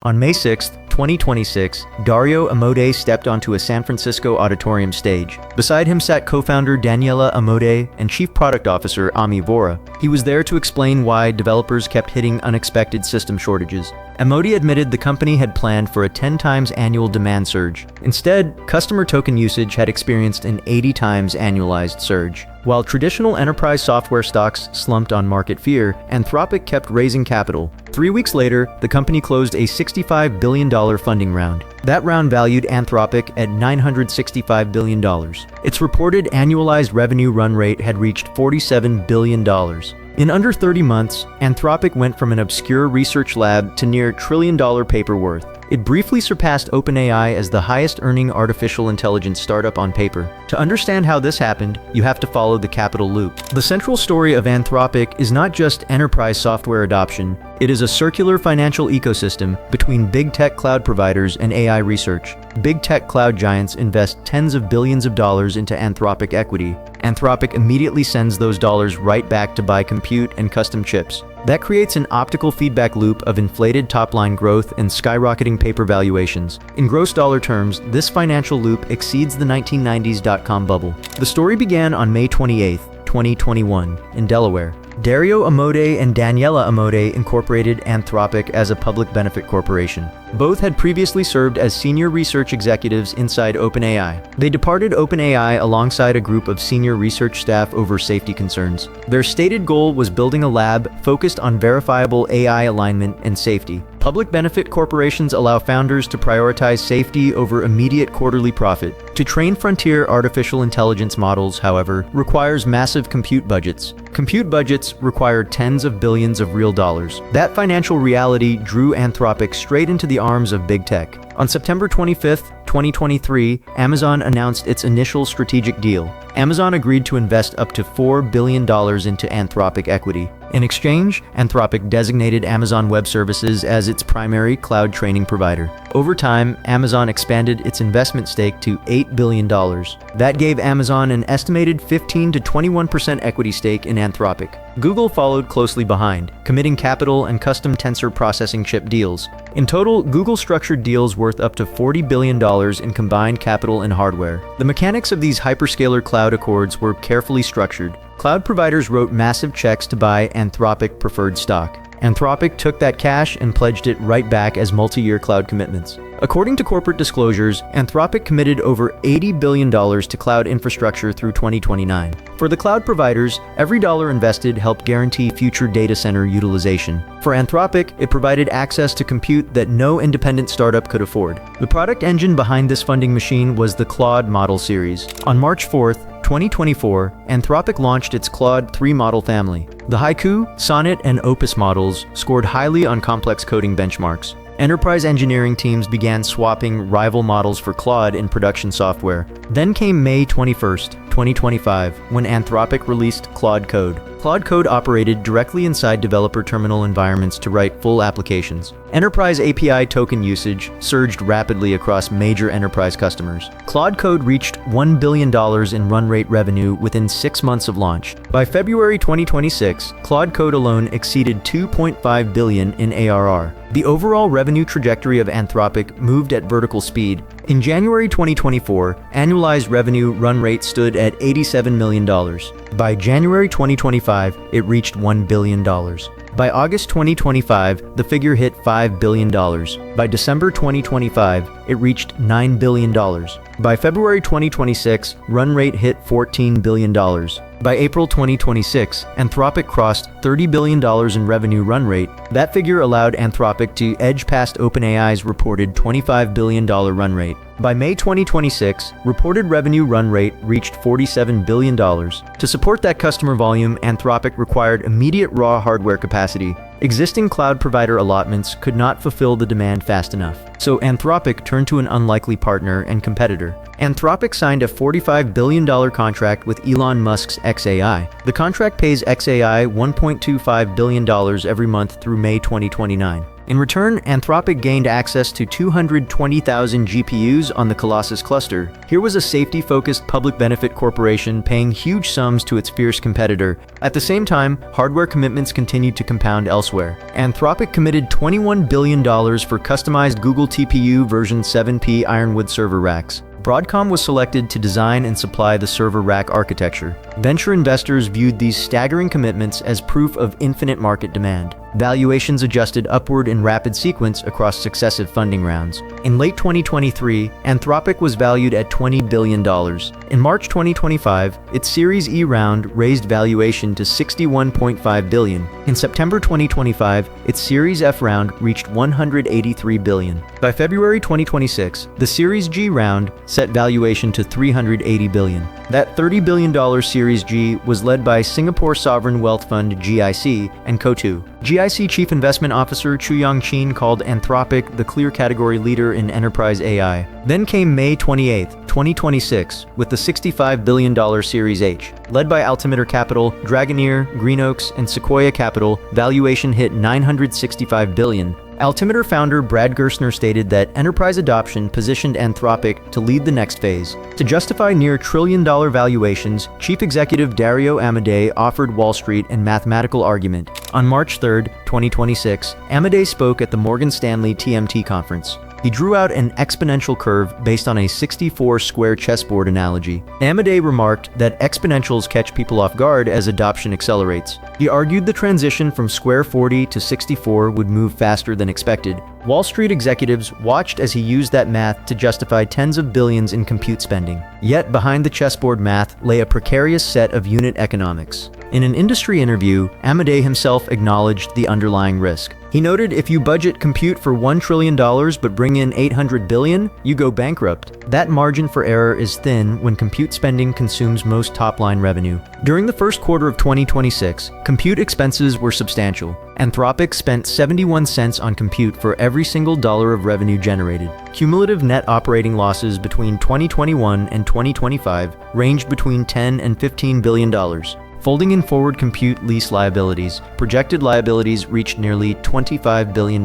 On May 6, 2026, Dario Amodei stepped onto a San Francisco auditorium stage. Beside him sat co-founder Daniela Amodei and Chief Product Officer Ami Vora. He was there to explain why developers kept hitting unexpected system shortages. Amodei admitted the company had planned for a 10 times annual demand surge. Instead, customer token usage had experienced an 80 times annualized surge. While traditional enterprise software stocks slumped on market fear, Anthropic kept raising capital. 3 weeks later, the company closed a $65 billion funding round. That round valued Anthropic at $965 billion. Its reported annualized revenue run rate had reached $47 billion. In under 30 months, Anthropic went from an obscure research lab to near trillion-dollar paper worth. It briefly surpassed OpenAI as the highest-earning artificial intelligence startup on paper. To understand how this happened, you have to follow the capital loop. The central story of Anthropic is not just enterprise software adoption. It is a circular financial ecosystem between big tech cloud providers and AI research. Big tech cloud giants invest tens of billions of dollars into Anthropic equity. Anthropic immediately sends those dollars right back to buy compute and custom chips. That creates an optical feedback loop of inflated top-line growth and skyrocketing paper valuations. In gross dollar terms, this financial loop exceeds the 1990s dot-com bubble. The story began on May 28, 2021, in Delaware. Dario Amodei and Daniela Amodei incorporated Anthropic as a public benefit corporation. Both had previously served as senior research executives inside OpenAI. They departed OpenAI alongside a group of senior research staff over safety concerns. Their stated goal was building a lab focused on verifiable AI alignment and safety. Public benefit corporations allow founders to prioritize safety over immediate quarterly profit. To train frontier artificial intelligence models, however, requires massive compute budgets. Compute budgets require tens of billions of real dollars. That financial reality drew Anthropic straight into the arms of big tech. On September 25, 2023, Amazon announced its initial strategic deal. Amazon agreed to invest up to $4 billion into Anthropic equity. In exchange, Anthropic designated Amazon Web Services as its primary cloud training provider. Over time, Amazon expanded its investment stake to $8 billion. That gave Amazon an estimated 15 to 21% equity stake in Anthropic. Google followed closely behind, committing capital and custom tensor processing chip deals. In total, Google structured deals worth up to $40 billion in combined capital and hardware. The mechanics of these hyperscaler cloud accords were carefully structured. Cloud providers wrote massive checks to buy Anthropic preferred stock. Anthropic took that cash and pledged it right back as multi-year cloud commitments. According to corporate disclosures, Anthropic committed over $80 billion to cloud infrastructure through 2029. For the cloud providers, every dollar invested helped guarantee future data center utilization. For Anthropic, it provided access to compute that no independent startup could afford. The product engine behind this funding machine was the Claude model series. On March 4th, 2024, Anthropic launched its Claude 3 model family. The Haiku, Sonnet, and Opus models scored highly on complex coding benchmarks. Enterprise engineering teams began swapping rival models for Claude in production software. Then came May 21st, 2025, when Anthropic released Claude Code. Claude Code operated directly inside developer terminal environments to write full applications. Enterprise API token usage surged rapidly across major enterprise customers. Claude Code reached $1 billion in run rate revenue within 6 months of launch. By February 2026, Claude Code alone exceeded $2.5 billion in ARR. The overall revenue trajectory of Anthropic moved at vertical speed. In January 2024, annualized revenue run rate stood at $87 million. By January 2025, it reached $1 billion. By August 2025, the figure hit $5 billion. By December 2025, it reached $9 billion. By February 2026, run rate hit $14 billion. By April 2026, Anthropic crossed $30 billion in revenue run rate. That figure allowed Anthropic to edge past OpenAI's reported $25 billion run rate. By May 2026, reported revenue run rate reached $47 billion. To support that customer volume, Anthropic required immediate raw hardware capacity. Existing cloud provider allotments could not fulfill the demand fast enough. So Anthropic turned to an unlikely partner and competitor. Anthropic signed a $45 billion contract with Elon Musk's xAI. The contract pays xAI $1.25 billion every month through May 2029. In return, Anthropic gained access to 220,000 GPUs on the Colossus cluster. Here was a safety-focused public benefit corporation paying huge sums to its fierce competitor. At the same time, hardware commitments continued to compound elsewhere. Anthropic committed $21 billion for customized Google TPU version 7P Ironwood server racks. Broadcom was selected to design and supply the server rack architecture. Venture investors viewed these staggering commitments as proof of infinite market demand. Valuations adjusted upward in rapid sequence across successive funding rounds. In late 2023, Anthropic was valued at $20 billion. In March 2025, its Series E round raised valuation to $61.5 billion. In September 2025, its Series F round reached $183 billion. By February 2026, the Series G round set valuation to $380 billion. That $30 billion Series G was led by Singapore Sovereign Wealth Fund GIC and Coatue. GIC Chief Investment Officer Chuyang Chin called Anthropic the clear category leader in enterprise AI. Then came May 28, 2026, with the $65 billion Series H. Led by Altimeter Capital, Dragoneer, Green Oaks, and Sequoia Capital, valuation hit $965 billion. Altimeter founder Brad Gerstner stated that enterprise adoption positioned Anthropic to lead the next phase. To justify near trillion-dollar valuations, Chief Executive Dario Amodei offered Wall Street a mathematical argument. On March 3, 2026, Amodei spoke at the Morgan Stanley TMT conference. He drew out an exponential curve based on a 64-square chessboard analogy. Amodei remarked that exponentials catch people off guard as adoption accelerates. He argued the transition from square 40 to 64 would move faster than expected. Wall Street executives watched as he used that math to justify tens of billions in compute spending. Yet behind the chessboard math lay a precarious set of unit economics. In an industry interview, Amodei himself acknowledged the underlying risk. He noted if you budget compute for $1 trillion but bring in $800 billion, you go bankrupt. That margin for error is thin when compute spending consumes most top-line revenue. During the first quarter of 2026, compute expenses were substantial. Anthropic spent 71 cents on compute for every single dollar of revenue generated. Cumulative net operating losses between 2021 and 2025 ranged between $10 and $15 billion. Folding in forward compute lease liabilities, projected liabilities reached nearly $25 billion.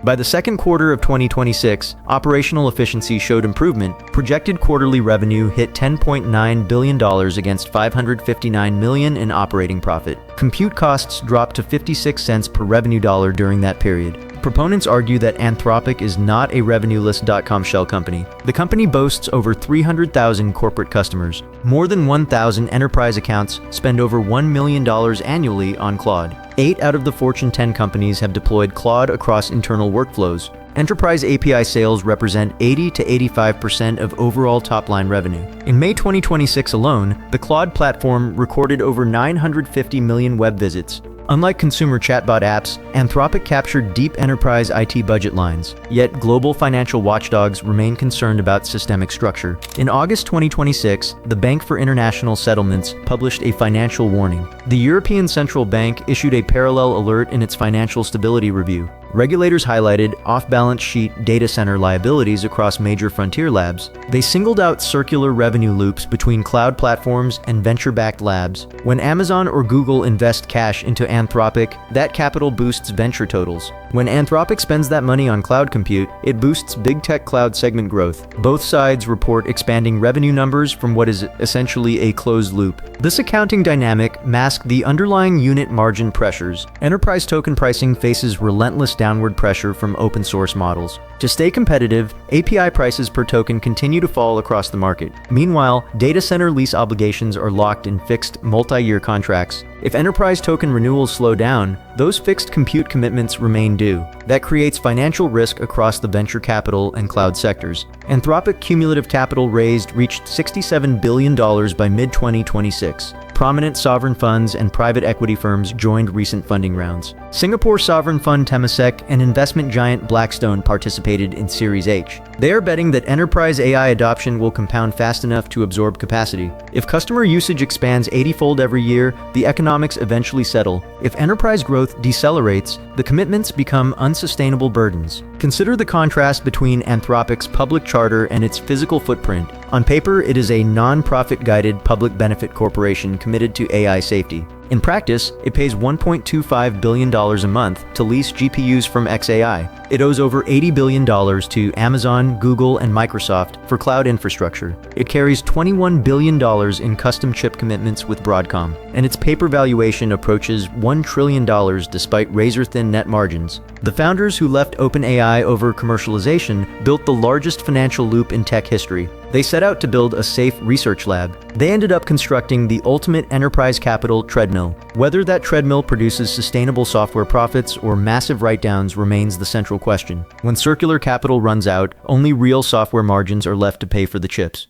By the second quarter of 2026, operational efficiency showed improvement. Projected quarterly revenue hit $10.9 billion against $559 million in operating profit. Compute costs dropped to 56 cents per revenue dollar during that period. Proponents argue that Anthropic is not a revenue-less Dotcom shell company. The company boasts over 300,000 corporate customers. More than 1,000 enterprise accounts spend over $1 million annually on Claude. 8 out of the Fortune 10 companies have deployed Claude across internal workflows. Enterprise API sales represent 80 to 85% of overall top-line revenue. In May 2026 alone, the Claude platform recorded over 950 million web visits. Unlike consumer chatbot apps, Anthropic captured deep enterprise IT budget lines. Yet global financial watchdogs remain concerned about systemic structure. In August 2026, the Bank for International Settlements published a financial warning. The European Central Bank issued a parallel alert in its financial stability review. Regulators highlighted off-balance sheet data center liabilities across major frontier labs. They singled out circular revenue loops between cloud platforms and venture-backed labs. When Amazon or Google invest cash into Anthropic, that capital boosts venture totals. When Anthropic spends that money on cloud compute, it boosts big tech cloud segment growth. Both sides report expanding revenue numbers from what is essentially a closed loop. This accounting dynamic masks the underlying unit margin pressures. Enterprise token pricing faces relentless downward pressure from open source models. To stay competitive, API prices per token continue to fall across the market. Meanwhile, data center lease obligations are locked in fixed multi-year contracts. If enterprise token renewals slow down, those fixed compute commitments remain due. That creates financial risk across the venture capital and cloud sectors. Anthropic cumulative capital raised reached $67 billion by mid-2026. Prominent sovereign funds and private equity firms joined recent funding rounds. Singapore sovereign fund Temasek and investment giant Blackstone participated in Series H. They are betting that enterprise AI adoption will compound fast enough to absorb capacity. If customer usage expands 80-fold every year, the economics eventually settle. If enterprise growth decelerates, the commitments become unsustainable burdens. Consider the contrast between Anthropic's public charter and its physical footprint. On paper, it is a non-profit guided public benefit corporation committed to AI safety. In practice, it pays $1.25 billion a month to lease GPUs from xAI. It owes over $80 billion to Amazon, Google, and Microsoft for cloud infrastructure. It carries $21 billion in custom chip commitments with Broadcom, and its paper valuation approaches $1 trillion despite razor-thin net margins. The founders who left OpenAI over commercialization built the largest financial loop in tech history. They set out to build a safe research lab. They ended up constructing the ultimate enterprise capital treadmill. Whether that treadmill produces sustainable software profits or massive write-downs remains the central question. When circular capital runs out, only real software margins are left to pay for the chips.